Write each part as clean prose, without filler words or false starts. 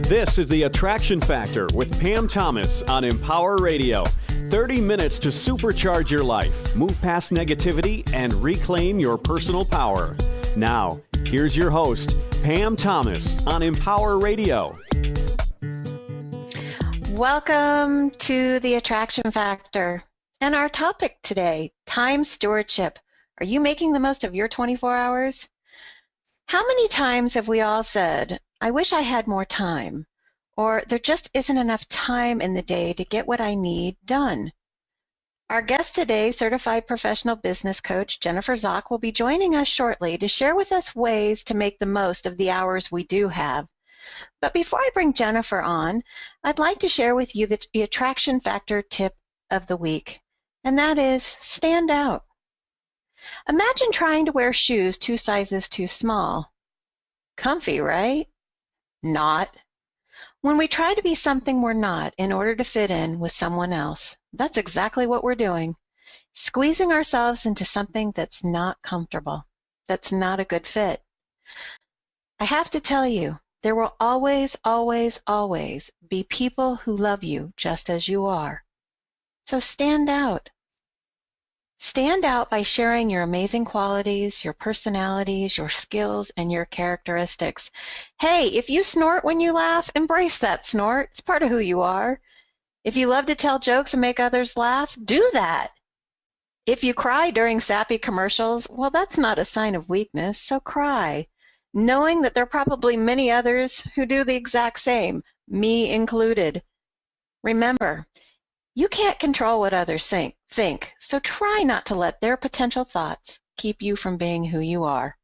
This is The Attraction Factor with Pam Thomas on Empower Radio. 30 minutes to supercharge your life, move past negativity, and reclaim your personal power. Now, here's your host, Pam Thomas on Empower Radio. Welcome to The Attraction Factor. And our topic today, time stewardship. Are you making the most of your 24 hours? How many times have we all said, I wish I had more time, or there just isn't enough time in the day to get what I need done? Our guest today, certified professional business coach Jennifer Zock, will be joining us shortly to share with us ways to make the most of the hours we do have. But before I bring Jennifer on, I'd like to share with you the attraction factor tip of the week, and that is stand out. Imagine trying to wear shoes 2 sizes too small. Comfy, right? Not. When we try to be something we're not in order to fit in with someone else, that's exactly what we're doing. Squeezing ourselves into something that's not comfortable, that's not a good fit. I have to tell you, there will always, always, always be people who love you just as you are. So stand out. Stand out by sharing your amazing qualities, your personalities, your skills, and your characteristics. Hey, if you snort when you laugh, embrace that snort. It's part of who you are. If you love to tell jokes and make others laugh, do that. If you cry during sappy commercials, well, that's not a sign of weakness, so cry, knowing that there are probably many others who do the exact same, me included. Remember, you can't control what others think, so try not to let their potential thoughts keep you from being who you are.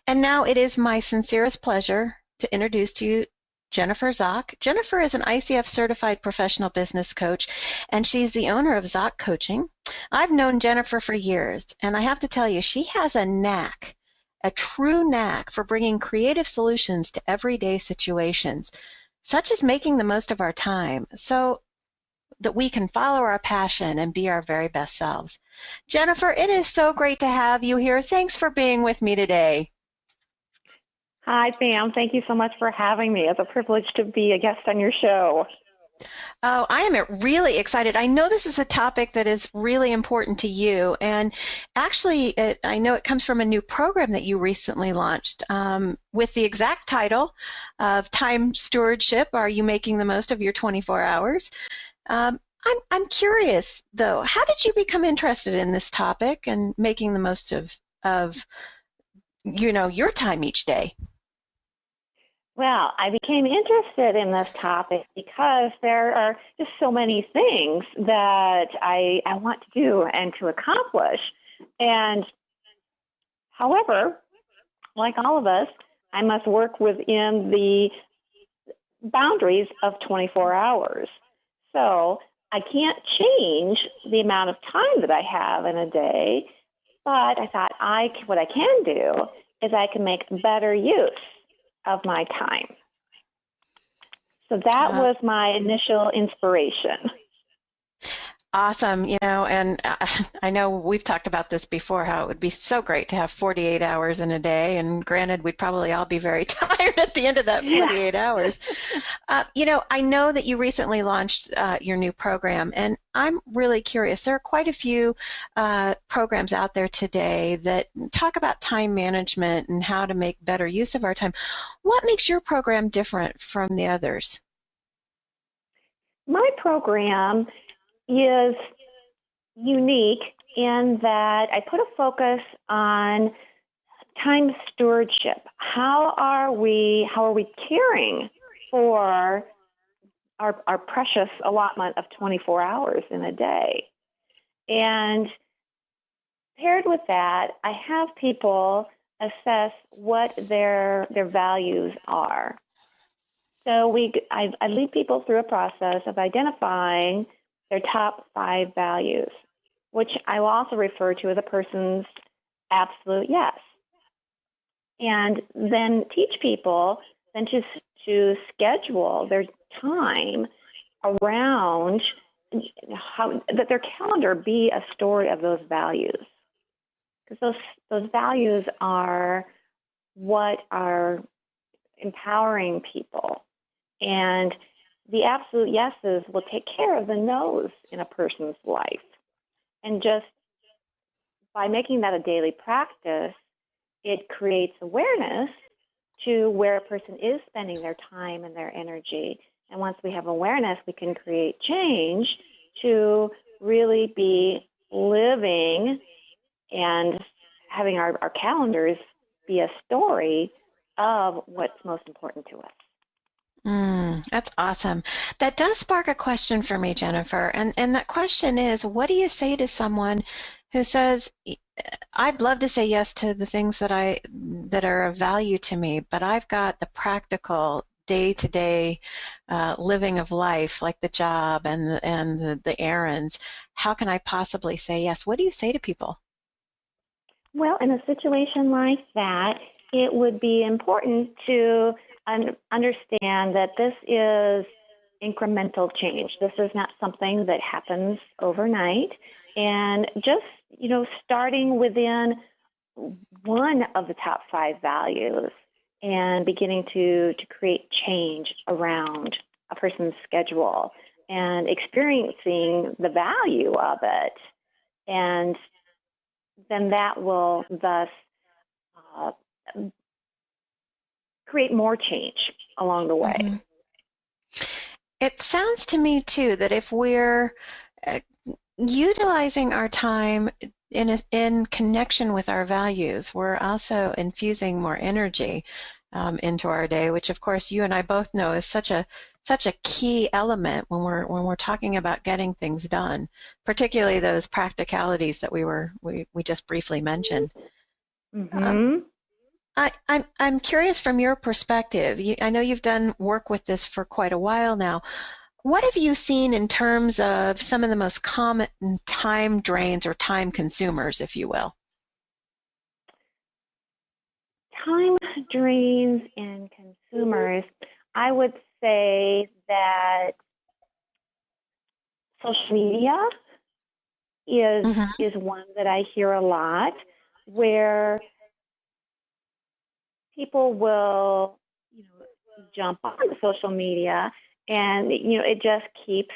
And now it is my sincerest pleasure to introduce to you Jennifer Zock. Jennifer is an ICF certified professional business coach, and she's the owner of Zock Coaching. I've known Jennifer for years, and I have to tell you, she has a knack, a true knack for bringing creative solutions to everyday situations, such as making the most of our time, so that we can follow our passion and be our very best selves. Jennifer, it is so great to have you here. Thanks for being with me today. Hi, Pam. Thank you so much for having me. It's a privilege to be a guest on your show. Oh, I am really excited. I know this is a topic that is really important to you, and actually, I know it comes from a new program that you recently launched with the exact title of Time Stewardship. Are you making the most of your 24 hours? I'm curious, though, how did you become interested in this topic and making the most of your time each day? Well, I became interested in this topic because there are just so many things that I want to do and to accomplish. And however, like all of us, I must work within the boundaries of 24 hours. So I can't change the amount of time that I have in a day, but I thought what I can do is I can make better use of my time. So that was my initial inspiration. Awesome, and I know we've talked about this before, how it would be so great to have 48 hours in a day, and granted, we'd probably all be very tired at the end of that 48 hours. I know that you recently launched your new program, and I'm really curious. There are quite a few programs out there today that talk about time management and how to make better use of our time. What makes your program different from the others? My program is unique in that I put a focus on time stewardship. How are we caring for our precious allotment of 24 hours in a day? And paired with that, I have people assess what their values are. So I lead people through a process of identifying their top 5 values, which I will also refer to as a person's absolute yes. And then teach people then to schedule their time around how that their calendar be a story of those values. Because those values are what are empowering people. And the absolute yeses will take care of the no's in a person's life. And just by making that a daily practice, it creates awareness to where a person is spending their time and their energy. And once we have awareness, we can create change to really be living and having our calendars be a story of what's most important to us. That's awesome. That does spark a question for me, Jennifer. And that question is, what do you say to someone who says, I'd love to say yes to the things that are of value to me, but I've got the practical day-to-day living of life, like the job and the errands. How can I possibly say yes? What do you say to people? Well, in a situation like that, it would be important to understand that this is incremental change. This is not something that happens overnight. And just, starting within one of the top 5 values and beginning to create change around a person's schedule and experiencing the value of it. And then that will thus create more change along the way. Mm-hmm. It sounds to me, too, that if we're utilizing our time in connection with our values, we're also infusing more energy into our day, which, of course, you and I both know is such a key element when we're talking about getting things done, particularly those practicalities that we just briefly mentioned. Mm-hmm. I'm curious from your perspective. I know you've done work with this for quite a while now. What have you seen in terms of some of the most common time drains or time consumers, if you will? Time drains and consumers, I would say that social media is one that I hear a lot, where people will jump on social media, and it just keeps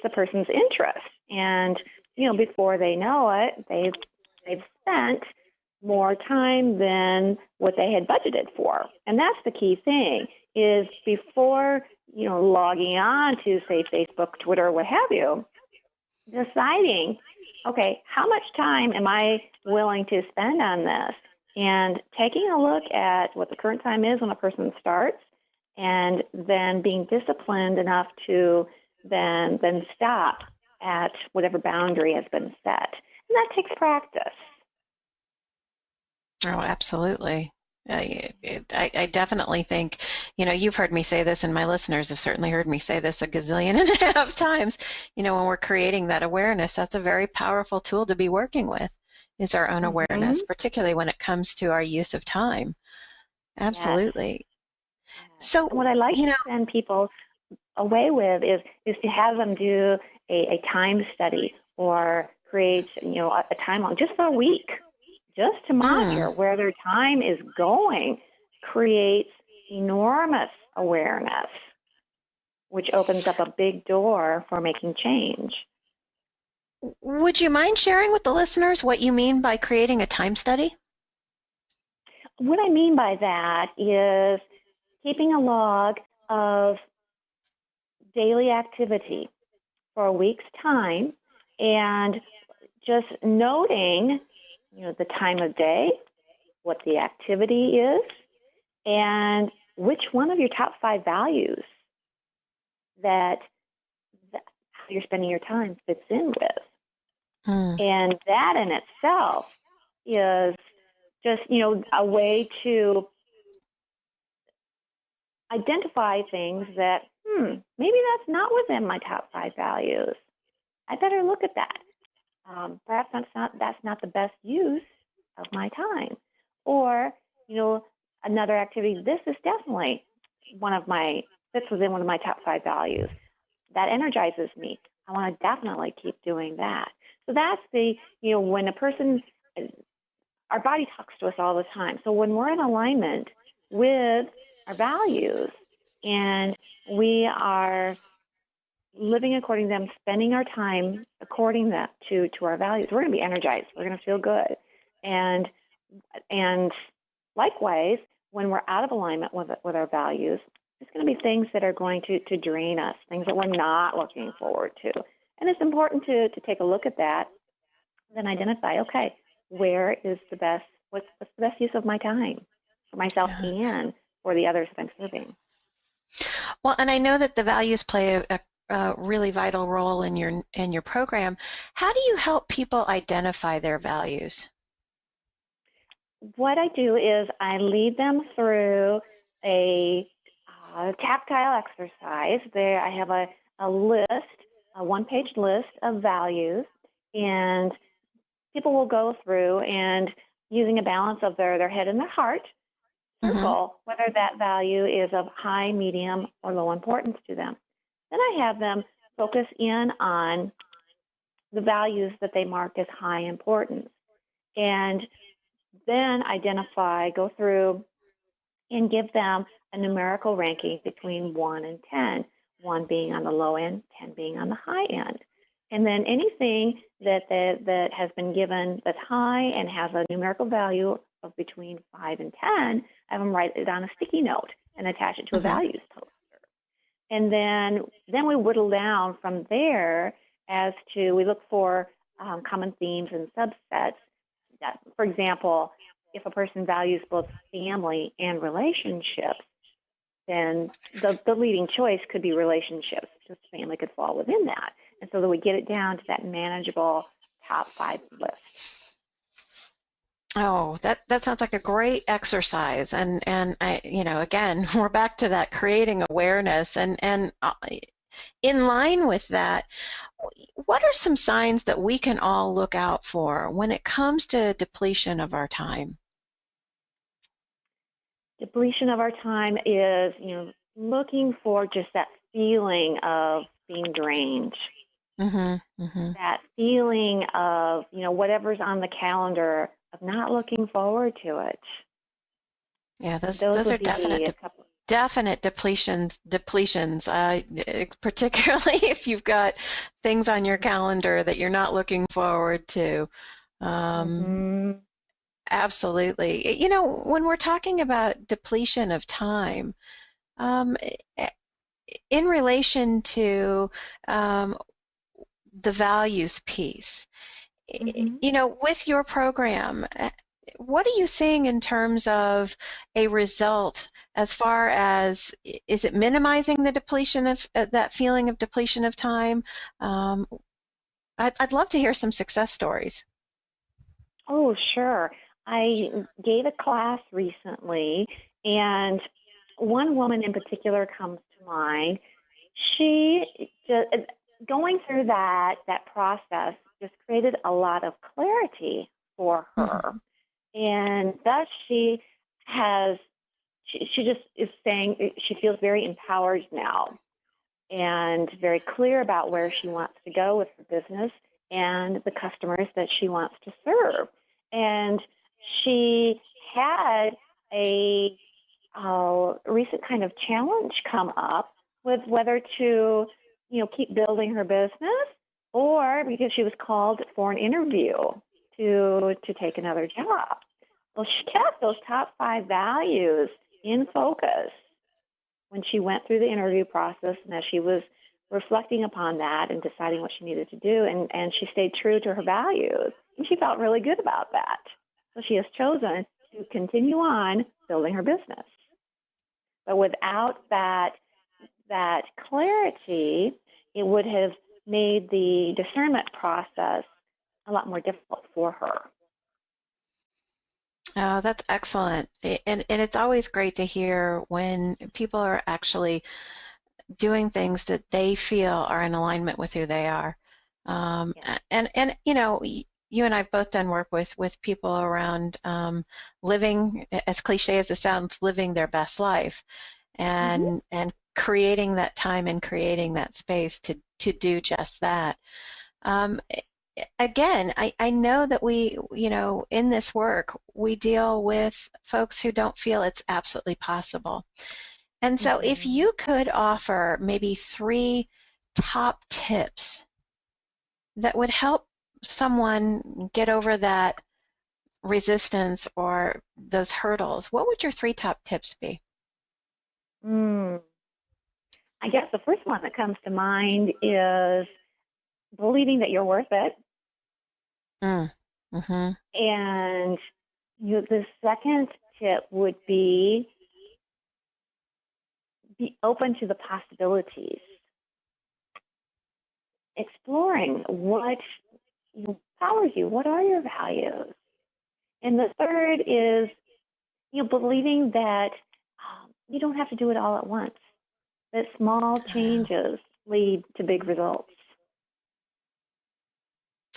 the person's interest, and before they know it, they've spent more time than what they had budgeted for. And that's the key thing, is before logging on to, say, Facebook, Twitter, what have you, deciding, okay, how much time am I willing to spend on this? And taking a look at what the current time is when a person starts, and then being disciplined enough to then stop at whatever boundary has been set. And that takes practice. Oh, absolutely. I definitely think, you've heard me say this, and my listeners have certainly heard me say this a gazillion and a half times. When we're creating that awareness, that's a very powerful tool to be working with, is our own awareness, particularly when it comes to our use of time. Absolutely. Yes. So what I like to send people away with is to have them do a time study, or create a timeline just for a week, just to monitor where their time is going. Creates enormous awareness, which opens up a big door for making change. Would you mind sharing with the listeners what you mean by creating a time study? What I mean by that is keeping a log of daily activity for a week's time, and just noting, the time of day, what the activity is, and which one of your top 5 values that how you're spending your time fits in with. And that in itself is just, a way to identify things that, maybe that's not within my top 5 values. I better look at that. Perhaps that's not the best use of my time. Or, another activity, this is definitely fits within one of my top 5 values. That energizes me. I want to definitely keep doing that. So that's when a person, our body talks to us all the time. So when we're in alignment with our values, and we are living according to them, spending our time according to our values, we're going to be energized. We're going to feel good. And likewise, when we're out of alignment with our values, there's going to be things that are going to drain us, things that we're not looking forward to. And it's important to take a look at that, then identify, okay, where is the best, what's the best use of my time for myself and for the others that I'm serving. Well, and I know that the values play a really vital role in your program. How do you help people identify their values? What I do is I lead them through a tactile exercise. There, I have a list, a one-page list of values, and people will go through and, using a balance of their head and their heart, circle whether that value is of high, medium, or low importance to them. Then I have them focus in on the values that they mark as high importance, and then go through and give them a numerical ranking between 1 and 10, 1 being on the low end, 10 being on the high end. And then anything that has been given that's high and has a numerical value of between 5 and 10, I have them write it on a sticky note and attach it to a values poster. And then we whittle down from there as to, we look for common themes and subsets. That, for example, if a person values both family and relationships, then the leading choice could be relationships. Just family could fall within that. And so that we get it down to that manageable top 5 list. Oh, that sounds like a great exercise. And I, again, we're back to that creating awareness. And in line with that, what are some signs that we can all look out for when it comes to depletion of our time? Depletion of our time is, looking for just that feeling of being drained. That feeling of, whatever's on the calendar, of not looking forward to it. Yeah, those are definite depletions, particularly if you've got things on your calendar that you're not looking forward to. Absolutely. When we're talking about depletion of time, in relation to the values piece, with your program, what are you seeing in terms of a result as far as, is it minimizing the depletion of that feeling of depletion of time? I'd love to hear some success stories. Oh, sure. I gave a class recently, and one woman in particular comes to mind. She just, going through that process just created a lot of clarity for her. And thus she just is saying she feels very empowered now and very clear about where she wants to go with her business and the customers that she wants to serve. And she had a recent kind of challenge come up with whether to, keep building her business, or because she was called for an interview to take another job. Well, she kept those top 5 values in focus when she went through the interview process, and as she was reflecting upon that and deciding what she needed to do, and she stayed true to her values, and she felt really good about that. So she has chosen to continue on building her business. But without that clarity, it would have made the discernment process a lot more difficult for her. Oh, that's excellent. And it's always great to hear when people are actually doing things that they feel are in alignment with who they are. And you and I have both done work with people around living, as cliche as it sounds, living their best life, and creating that time and creating that space to do just that. again, I know that we, in this work, we deal with folks who don't feel it's absolutely possible. And so if you could offer maybe 3 top tips that would help someone get over that resistance or those hurdles, what would your 3 top tips be? I guess the first one that comes to mind is believing that you're worth it. Mm-hmm. And the second tip would be open to the possibilities. Exploring what powers you, what are your values? And the third is, believing that you don't have to do it all at once, that small changes lead to big results.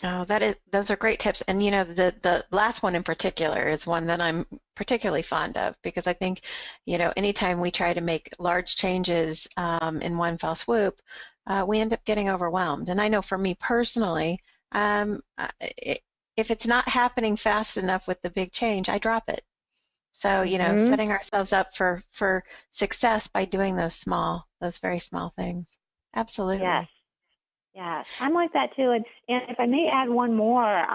Oh, those are great tips. And the last one in particular is one that I'm particularly fond of, because I think, anytime we try to make large changes in one fell swoop, we end up getting overwhelmed. And I know for me personally, if it's not happening fast enough with the big change, I drop it. So, setting ourselves up for success by doing those very small things. Absolutely. Yes, I'm like that too. And if I may add one more,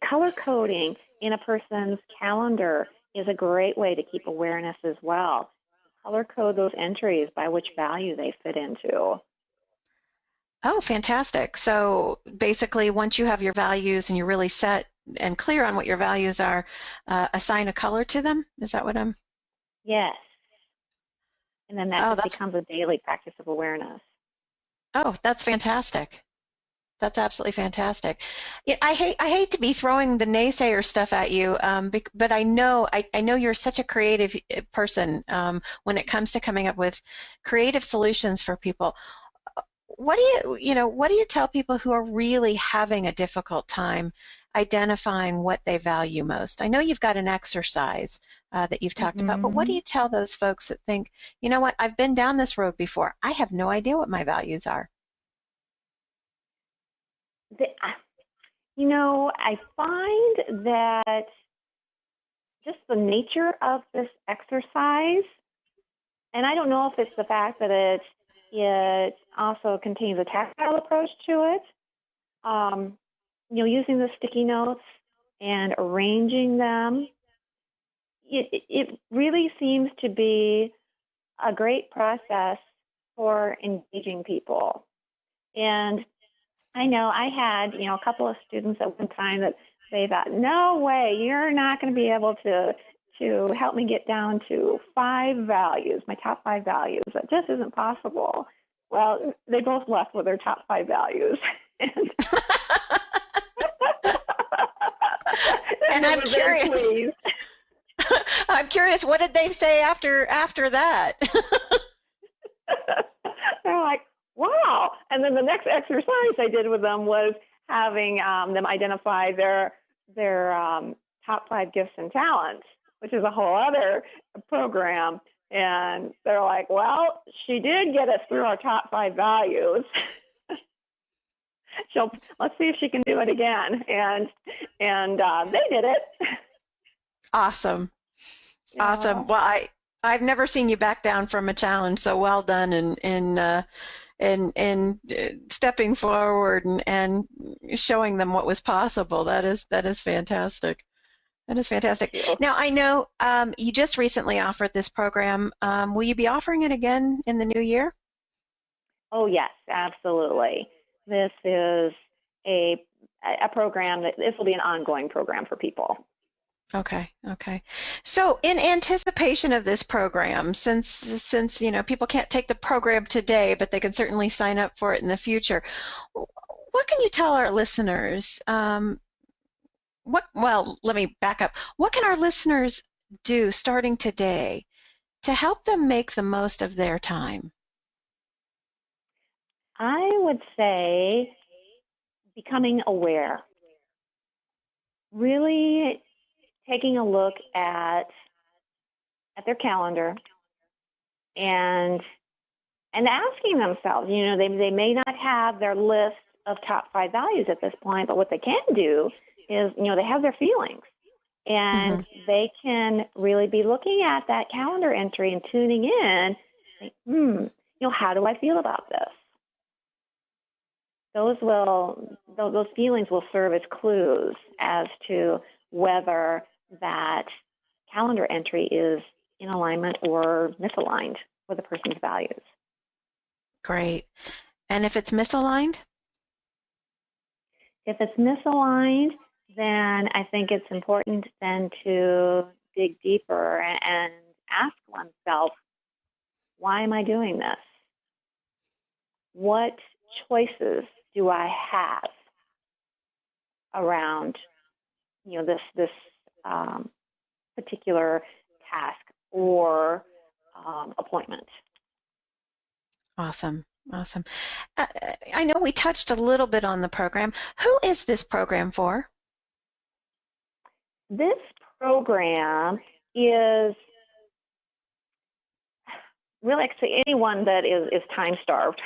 color coding in a person's calendar is a great way to keep awareness as well. Color code those entries by which value they fit into. Oh, fantastic. So basically, once you have your values and you're really set and clear on what your values are, assign a color to them? Is that what I'm... Yes. And then that becomes a daily practice of awareness. Oh, that's fantastic. That's absolutely fantastic. I hate to be throwing the naysayer stuff at you, but I know you're such a creative person when it comes to coming up with creative solutions for people. What do you tell people who are really having a difficult time identifying what they value most? I know you've got an exercise that you've talked about, but what do you tell those folks that think, you know what, I've been down this road before. I have no idea what my values are. I find that just the nature of this exercise, and I don't know if it's the fact that it also contains a tactile approach to it, using the sticky notes and arranging them, it really seems to be a great process for engaging people. And I know I had, a couple of students at one time that they thought, no way, you're not going to be able to help me get down to 5 values, my top 5 values. That just isn't possible. Well, they both left with their top 5 values. And I'm curious. I'm curious, what did they say after that? They're like, wow. And then the next exercise I did with them was having them identify their top 5 gifts and talents, which is a whole other program. And they're like, well, she did get us through our top 5 values. Let's see if she can do it again. And they did it. Awesome. Yeah. Awesome. Well, I've never seen you back down from a challenge, so well done in stepping forward and showing them what was possible. That is fantastic. That is fantastic. Now, I know you just recently offered this program. Will you be offering it again in the new year? Oh, yes, absolutely. This is a program this will be an ongoing program for people. Okay. So in anticipation of this program, since people can't take the program today, but they can certainly sign up for it in the future, what can you tell our listeners? Well, let me back up. What can our listeners do starting today to help them make the most of their time? I would say becoming aware. Really taking a look at their calendar and asking themselves, they may not have their list of top 5 values at this point, but what they can do is, they have their feelings. And they can really be looking at that calendar entry and tuning in, like, how do I feel about this? Those feelings will serve as clues as to whether that calendar entry is in alignment or misaligned with a person's values. Great. And if it's misaligned? If it's misaligned, then I think it's important then to dig deeper and ask oneself, why am I doing this? What choices do I have around, this particular task or appointment? Awesome. Awesome. I know we touched a little bit on the program. Who is this program for? This program is really actually anyone that is time starved.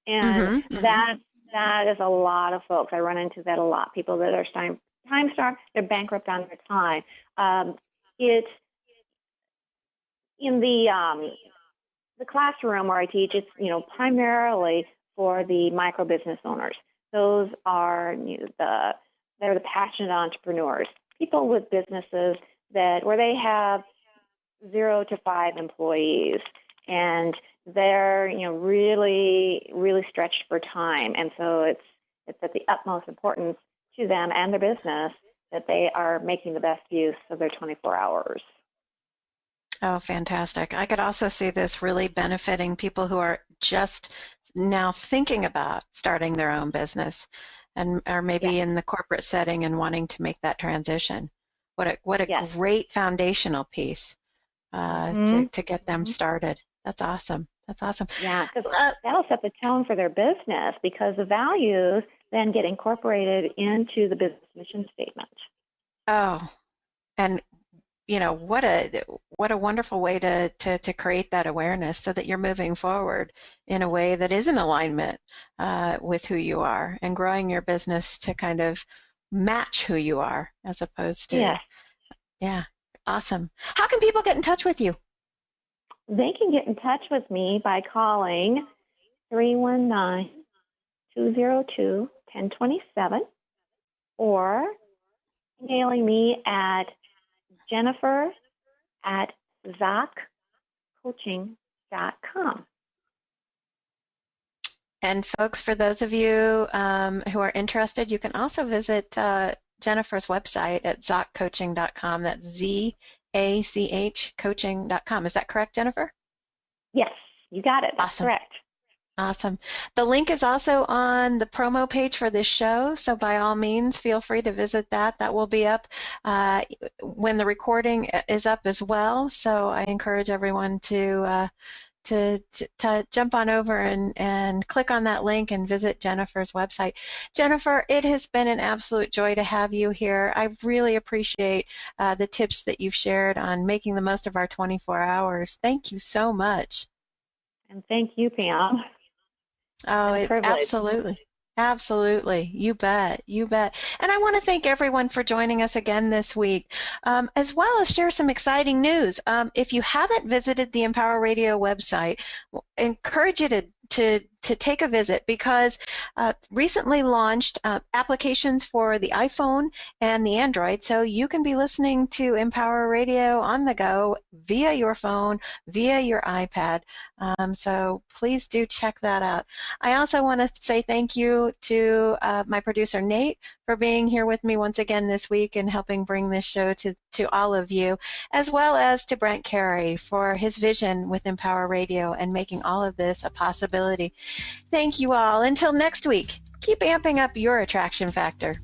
And that is a lot of folks. I run into that a lot. People that are time starved, they're bankrupt on their time. It's in the classroom where I teach, it's primarily for the micro business owners. Those are they're the passionate entrepreneurs, people with businesses where they have 0 to 5 employees, and they're really, really stretched for time, and so it's at the utmost importance to them and their business that they are making the best use of their 24 hours. Oh, fantastic. I could also see this really benefiting people who are just now thinking about starting their own business and are maybe in the corporate setting and wanting to make that transition. What a great foundational piece to get them started. That's awesome. That's awesome. Yeah, because that'll set the tone for their business, because the values then get incorporated into the business mission statement. Oh, and what a wonderful way to create that awareness so that you're moving forward in a way that is in alignment with who you are and growing your business to kind of match who you are as opposed to. Yeah, awesome. How can people get in touch with you? They can get in touch with me by calling 319-202-1027 or emailing me at Jennifer@ZockCoaching.com. And folks, for those of you who are interested, you can also visit Jennifer's website at ZockCoaching.com. That's ZACH coaching.com. Is that correct, Jennifer? Yes, you got it. That's awesome. Correct. Awesome. The link is also on the promo page for this show, so by all means, feel free to visit that. That will be up when the recording is up as well, so I encourage everyone to jump on over and click on that link and visit Jennifer's website. Jennifer, it has been an absolute joy to have you here. I really appreciate the tips that you've shared on making the most of our 24 hours. Thank you so much. And thank you, Pam. Oh, absolutely. Absolutely. You bet. You bet. And I want to thank everyone for joining us again this week, as well as share some exciting news. If you haven't visited the Empower Radio website, I encourage you to take a visit, because recently launched applications for the iPhone and the Android, so you can be listening to Empower Radio on the go via your phone, via your iPad. So please do check that out. I also want to say thank you to my producer Nate for being here with me once again this week and helping bring this show to all of you, as well as to Brent Carey for his vision with Empower Radio and making all of this a possibility. Thank you all. Until next week, keep amping up your attraction factor.